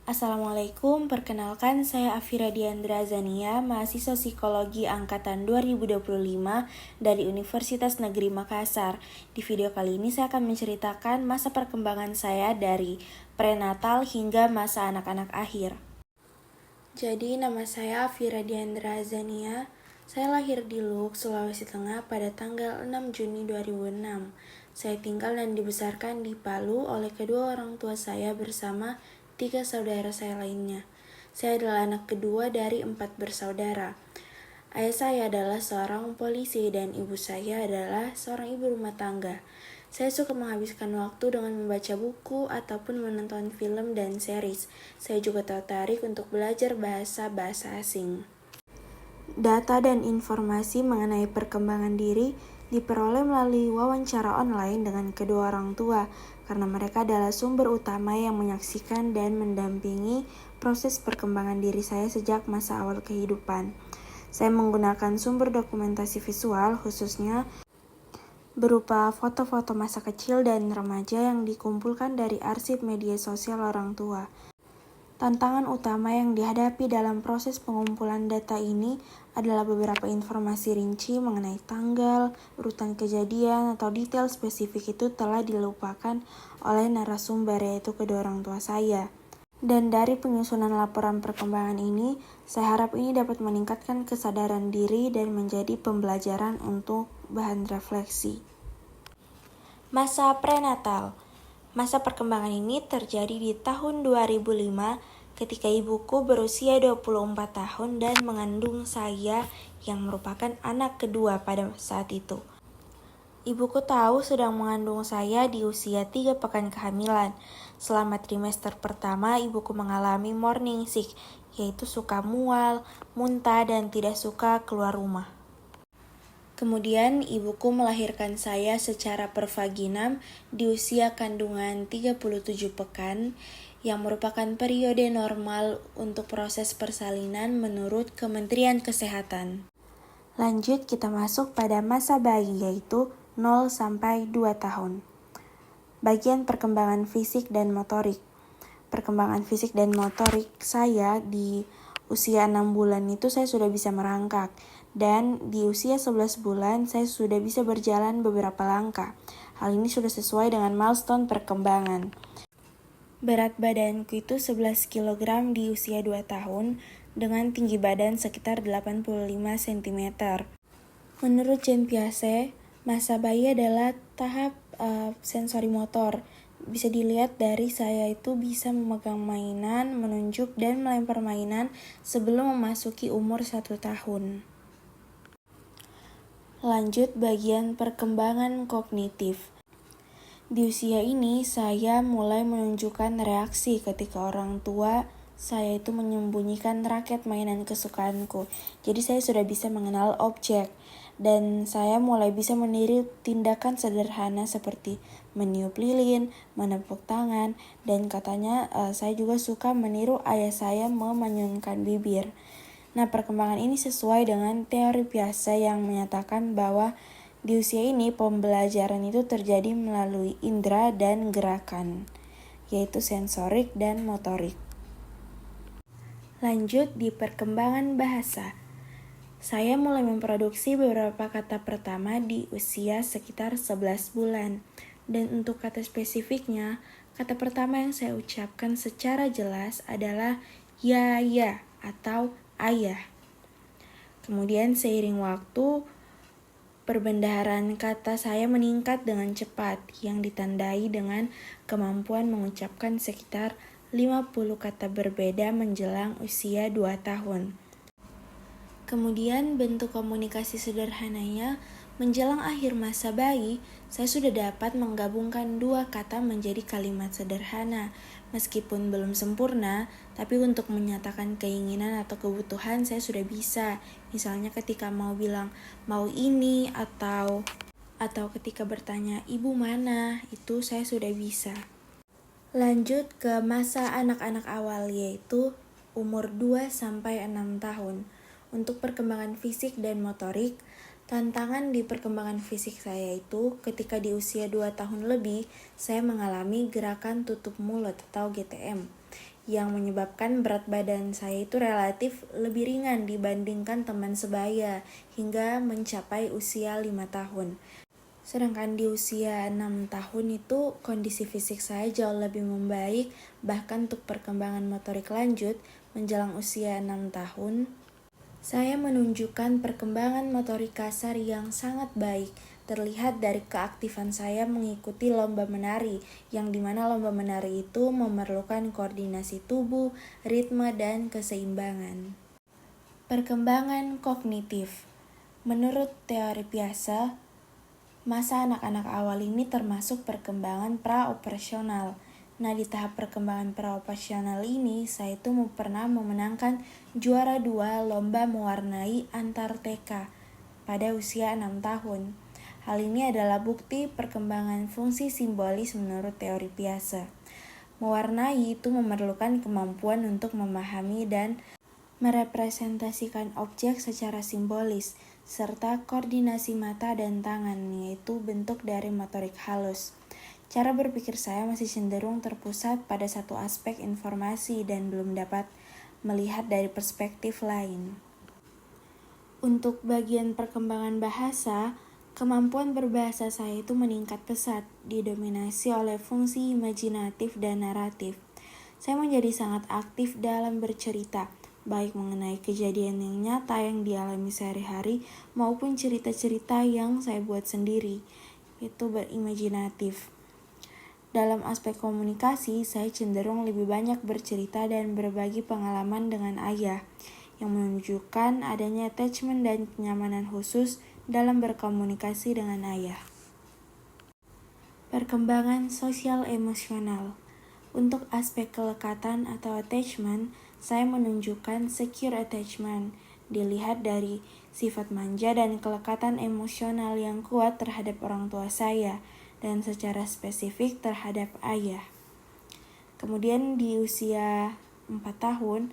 Assalamualaikum, perkenalkan saya Afira Diandra Zania, mahasiswa psikologi angkatan 2025 dari Universitas Negeri Makassar. Di video kali ini saya akan menceritakan masa perkembangan saya dari prenatal hingga masa anak-anak akhir. Jadi nama saya Afira Diandra Zania. Saya lahir di Luwu, Sulawesi Tengah pada tanggal 6 Juni 2006. Saya tinggal dan dibesarkan di Palu oleh kedua orang tua saya bersama 3 saudara saya lainnya. Saya adalah anak kedua dari 4 bersaudara. Ayah saya adalah seorang polisi dan ibu saya adalah seorang ibu rumah tangga. Saya suka menghabiskan waktu dengan membaca buku ataupun menonton film dan series. Saya juga tertarik untuk belajar bahasa asing. Data dan informasi mengenai perkembangan diri diperoleh melalui wawancara online dengan kedua orang tua, karena mereka adalah sumber utama yang menyaksikan dan mendampingi proses perkembangan diri saya sejak masa awal kehidupan. Saya menggunakan sumber dokumentasi visual, khususnya berupa foto-foto masa kecil dan remaja yang dikumpulkan dari arsip media sosial orang tua. Tantangan utama yang dihadapi dalam proses pengumpulan data ini adalah beberapa informasi rinci mengenai tanggal, urutan kejadian, atau detail spesifik itu telah dilupakan oleh narasumber, yaitu kedua orang tua saya. Dan dari penyusunan laporan perkembangan ini, saya harap ini dapat meningkatkan kesadaran diri dan menjadi pembelajaran untuk bahan refleksi. Masa prenatal. Masa perkembangan ini terjadi di tahun 2005 ketika ibuku berusia 24 tahun dan mengandung saya yang merupakan anak kedua pada saat itu. Ibuku tahu sedang mengandung saya di usia 3 pekan kehamilan. Selama trimester pertama, ibuku mengalami morning sick, yaitu suka mual, muntah, dan tidak suka keluar rumah. Kemudian ibuku melahirkan saya secara pervaginam di usia kandungan 37 pekan yang merupakan periode normal untuk proses persalinan menurut Kementerian Kesehatan. Lanjut kita masuk pada masa bayi, yaitu 0 sampai 2 tahun. Bagian perkembangan fisik dan motorik. Perkembangan fisik dan motorik saya di usia 6 bulan itu saya sudah bisa merangkak, dan di usia 11 bulan saya sudah bisa berjalan beberapa langkah. Hal ini sudah sesuai dengan milestone perkembangan. Berat badanku itu 11 kg di usia 2 tahun dengan tinggi badan sekitar 85 cm. Menurut Jean Piaget, masa bayi adalah tahap sensori motor. Bisa dilihat dari saya itu bisa memegang mainan, menunjuk, dan melempar mainan sebelum memasuki umur 1 tahun. Lanjut bagian perkembangan kognitif. Di usia ini, saya mulai menunjukkan reaksi ketika orang tua saya itu menyembunyikan raket mainan kesukaanku. Jadi saya sudah bisa mengenal objek, dan saya mulai bisa meniru tindakan sederhana seperti meniup lilin, menepuk tangan, dan katanya saya juga suka meniru ayah saya memanyunkan bibir. Nah, perkembangan ini sesuai dengan teori Piaget yang menyatakan bahwa di usia ini pembelajaran itu terjadi melalui indera dan gerakan, yaitu sensorik dan motorik. Lanjut di perkembangan bahasa. Saya mulai memproduksi beberapa kata pertama di usia sekitar 11 bulan. Dan untuk kata spesifiknya, kata pertama yang saya ucapkan secara jelas adalah ya atau ayah. Kemudian seiring waktu, perbendaharaan kata saya meningkat dengan cepat, yang ditandai dengan kemampuan mengucapkan sekitar 50 kata berbeda menjelang usia 2 tahun. Kemudian bentuk komunikasi sederhananya, menjelang akhir masa bayi, saya sudah dapat menggabungkan 2 kata menjadi kalimat sederhana. Meskipun belum sempurna, tapi untuk menyatakan keinginan atau kebutuhan saya sudah bisa. Misalnya ketika mau bilang mau ini atau ketika bertanya ibu mana, itu saya sudah bisa. Lanjut ke masa anak-anak awal, yaitu umur 2 sampai 6 tahun. Untuk perkembangan fisik dan motorik, tantangan di perkembangan fisik saya itu ketika di usia 2 tahun lebih, saya mengalami gerakan tutup mulut atau GTM, yang menyebabkan berat badan saya itu relatif lebih ringan dibandingkan teman sebaya hingga mencapai usia 5 tahun. Sedangkan di usia 6 tahun itu kondisi fisik saya jauh lebih membaik, bahkan untuk perkembangan motorik lanjut menjelang usia 6 tahun. Saya menunjukkan perkembangan motorik kasar yang sangat baik, terlihat dari keaktifan saya mengikuti lomba menari, yang dimana lomba menari itu memerlukan koordinasi tubuh, ritme, dan keseimbangan. Perkembangan kognitif. Menurut teori Piaget, masa anak-anak awal ini termasuk perkembangan pra-operasional. Nah, di tahap perkembangan pra-operasional ini, saya itu pernah memenangkan juara 2 lomba mewarnai antar TK pada usia 6 tahun. Hal ini adalah bukti perkembangan fungsi simbolis menurut teori Piaget. Mewarnai itu memerlukan kemampuan untuk memahami dan merepresentasikan objek secara simbolis, serta koordinasi mata dan tangan, yaitu bentuk dari motorik halus. Cara berpikir saya masih cenderung terpusat pada satu aspek informasi dan belum dapat melihat dari perspektif lain. Untuk bagian perkembangan bahasa, kemampuan berbahasa saya itu meningkat pesat, didominasi oleh fungsi imajinatif dan naratif. Saya menjadi sangat aktif dalam bercerita, baik mengenai kejadian yang nyata yang dialami sehari-hari maupun cerita-cerita yang saya buat sendiri, itu berimajinatif. Dalam aspek komunikasi, saya cenderung lebih banyak bercerita dan berbagi pengalaman dengan ayah, yang menunjukkan adanya attachment dan kenyamanan khusus dalam berkomunikasi dengan ayah. Perkembangan sosial emosional. Untuk aspek kelekatan atau attachment, saya menunjukkan secure attachment, dilihat dari sifat manja dan kelekatan emosional yang kuat terhadap orang tua saya, dan secara spesifik terhadap ayah. Kemudian di usia 4 tahun,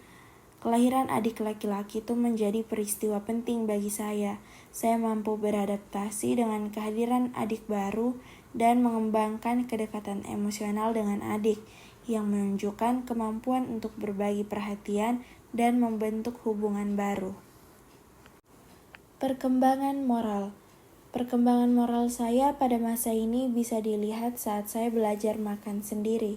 kelahiran adik laki-laki itu menjadi peristiwa penting bagi saya. Saya mampu beradaptasi dengan kehadiran adik baru dan mengembangkan kedekatan emosional dengan adik, yang menunjukkan kemampuan untuk berbagi perhatian dan membentuk hubungan baru. Perkembangan moral. Perkembangan moral saya pada masa ini bisa dilihat saat saya belajar makan sendiri.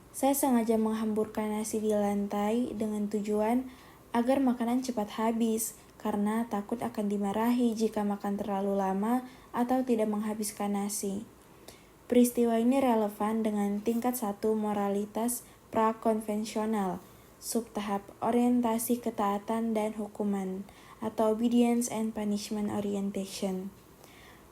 Saya sengaja menghamburkan nasi di lantai dengan tujuan agar makanan cepat habis, karena takut akan dimarahi jika makan terlalu lama atau tidak menghabiskan nasi. Peristiwa ini relevan dengan tingkat 1 moralitas prakonvensional, subtahap orientasi ketaatan dan hukuman, atau obedience and punishment orientation.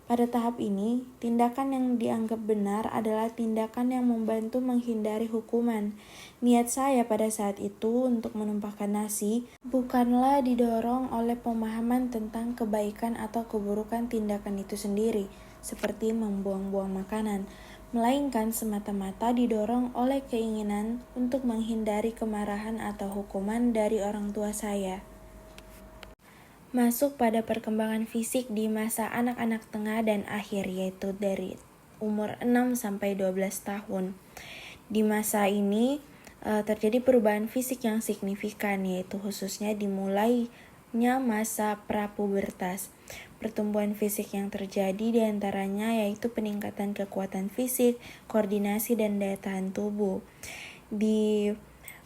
Pada tahap ini, tindakan yang dianggap benar adalah tindakan yang membantu menghindari hukuman. Niat saya pada saat itu untuk menumpahkan nasi bukanlah didorong oleh pemahaman tentang kebaikan atau keburukan tindakan itu sendiri, seperti membuang-buang makanan, melainkan semata-mata didorong oleh keinginan untuk menghindari kemarahan atau hukuman dari orang tua saya. Masuk pada perkembangan fisik di masa anak-anak tengah dan akhir, yaitu dari umur 6 sampai 12 tahun. Di masa ini terjadi perubahan fisik yang signifikan, yaitu khususnya dimulainya masa prapubertas. Pertumbuhan fisik yang terjadi diantaranya yaitu peningkatan kekuatan fisik, koordinasi, dan daya tahan tubuh. Di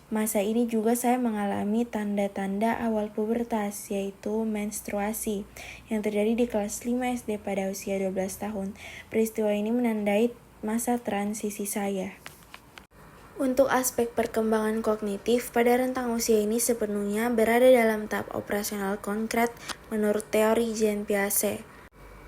masa ini juga saya mengalami tanda-tanda awal pubertas, yaitu menstruasi, yang terjadi di kelas 5 SD pada usia 12 tahun. Peristiwa ini menandai masa transisi saya. Untuk aspek perkembangan kognitif, pada rentang usia ini sepenuhnya berada dalam tahap operasional konkret menurut teori Jean Piaget.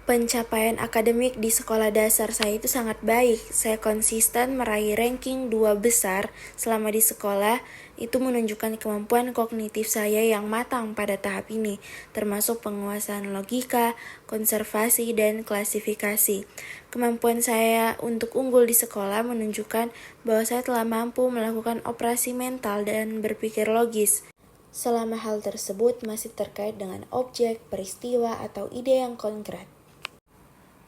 Pencapaian akademik di sekolah dasar saya itu sangat baik. Saya konsisten meraih ranking 2 besar selama di sekolah. Itu menunjukkan kemampuan kognitif saya yang matang pada tahap ini, termasuk penguasaan logika, konservasi, dan klasifikasi. Kemampuan saya untuk unggul di sekolah menunjukkan bahwa saya telah mampu melakukan operasi mental dan berpikir logis, selama hal tersebut masih terkait dengan objek, peristiwa, atau ide yang konkret.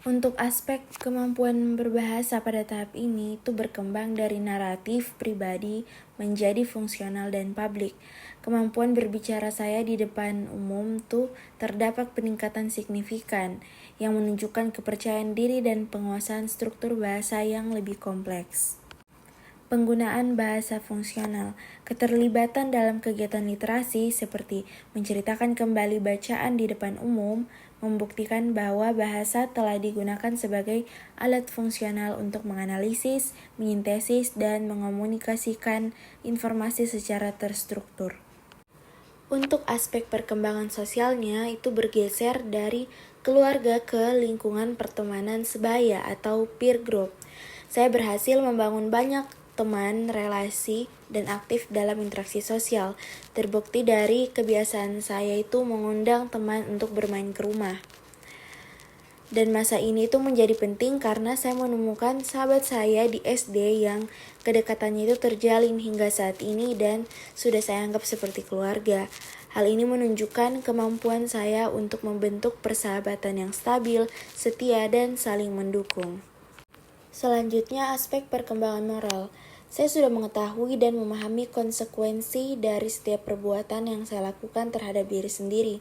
Untuk aspek kemampuan berbahasa pada tahap ini itu berkembang dari naratif pribadi menjadi fungsional dan publik. Kemampuan berbicara saya di depan umum tuh terdapat peningkatan signifikan yang menunjukkan kepercayaan diri dan penguasaan struktur bahasa yang lebih kompleks. Penggunaan bahasa fungsional, keterlibatan dalam kegiatan literasi seperti menceritakan kembali bacaan di depan umum, membuktikan bahwa bahasa telah digunakan sebagai alat fungsional untuk menganalisis, mengintesis, dan mengomunikasikan informasi secara terstruktur. Untuk aspek perkembangan sosialnya itu bergeser dari keluarga ke lingkungan pertemanan sebaya atau peer group. Saya berhasil membangun banyak teman, relasi, dan aktif dalam interaksi sosial. Terbukti dari kebiasaan saya itu mengundang teman untuk bermain ke rumah. Dan masa ini tuh menjadi penting karena saya menemukan sahabat saya di SD yang kedekatannya itu terjalin hingga saat ini dan sudah saya anggap seperti keluarga. Hal ini menunjukkan kemampuan saya untuk membentuk persahabatan yang stabil, setia, dan saling mendukung. Selanjutnya, aspek perkembangan moral. Saya sudah mengetahui dan memahami konsekuensi dari setiap perbuatan yang saya lakukan terhadap diri sendiri.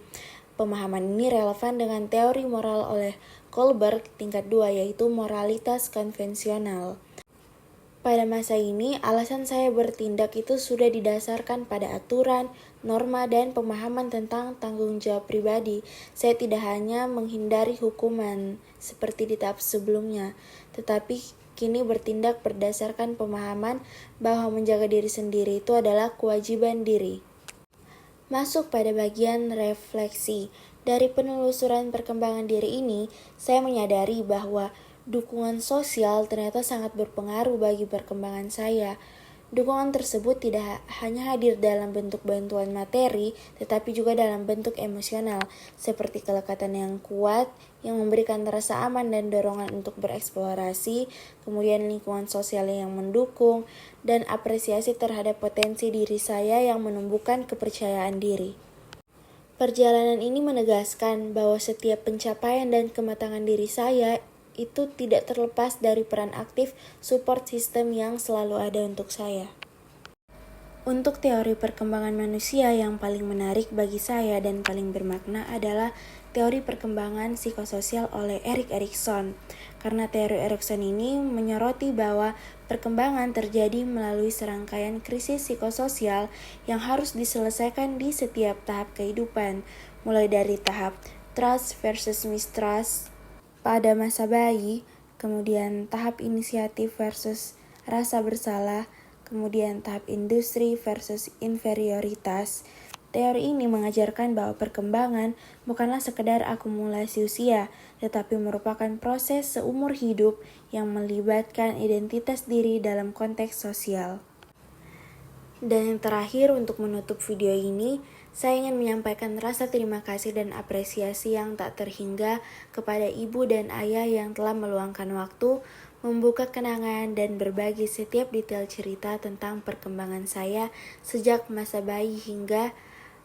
Pemahaman ini relevan dengan teori moral oleh Kohlberg tingkat 2, yaitu moralitas konvensional. Pada masa ini, alasan saya bertindak itu sudah didasarkan pada aturan, norma, dan pemahaman tentang tanggung jawab pribadi. Saya tidak hanya menghindari hukuman seperti di tahap sebelumnya, tetapi kini bertindak berdasarkan pemahaman bahwa menjaga diri sendiri itu adalah kewajiban diri. Masuk pada bagian refleksi. Dari penelusuran perkembangan diri ini, saya menyadari bahwa dukungan sosial ternyata sangat berpengaruh bagi perkembangan saya. Dukungan tersebut tidak hanya hadir dalam bentuk bantuan materi, tetapi juga dalam bentuk emosional, seperti kelekatan yang kuat, yang memberikan rasa aman dan dorongan untuk bereksplorasi, kemudian lingkungan sosial yang mendukung, dan apresiasi terhadap potensi diri saya yang menumbuhkan kepercayaan diri. Perjalanan ini menegaskan bahwa setiap pencapaian dan kematangan diri saya itu tidak terlepas dari peran aktif support system yang selalu ada untuk saya. Untuk teori perkembangan manusia yang paling menarik bagi saya dan paling bermakna adalah teori perkembangan psikososial oleh Erik Erikson. Karena teori Erikson ini menyoroti bahwa perkembangan terjadi melalui serangkaian krisis psikososial yang harus diselesaikan di setiap tahap kehidupan, mulai dari tahap trust versus mistrust pada masa bayi, kemudian tahap inisiatif versus rasa bersalah, kemudian tahap industri versus inferioritas. Teori ini mengajarkan bahwa perkembangan bukanlah sekedar akumulasi usia, tetapi merupakan proses seumur hidup yang melibatkan identitas diri dalam konteks sosial. Dan yang terakhir, untuk menutup video ini, saya ingin menyampaikan rasa terima kasih dan apresiasi yang tak terhingga kepada ibu dan ayah yang telah meluangkan waktu, membuka kenangan, dan berbagi setiap detail cerita tentang perkembangan saya sejak masa bayi hingga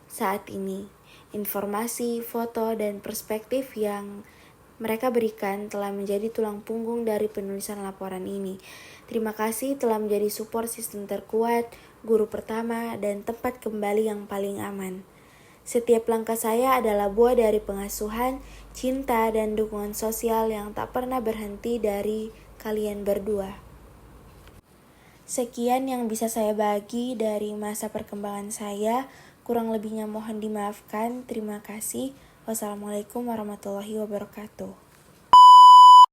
saat ini. Informasi, foto, dan perspektif yang mereka berikan telah menjadi tulang punggung dari penulisan laporan ini. Terima kasih telah menjadi support system terkuat, guru pertama, dan tempat kembali yang paling aman. Setiap langkah saya adalah buah dari pengasuhan, cinta, dan dukungan sosial yang tak pernah berhenti dari kalian berdua. Sekian yang bisa saya bagi dari masa perkembangan saya. Kurang lebihnya mohon dimaafkan. Terima kasih. Wassalamualaikum warahmatullahi wabarakatuh.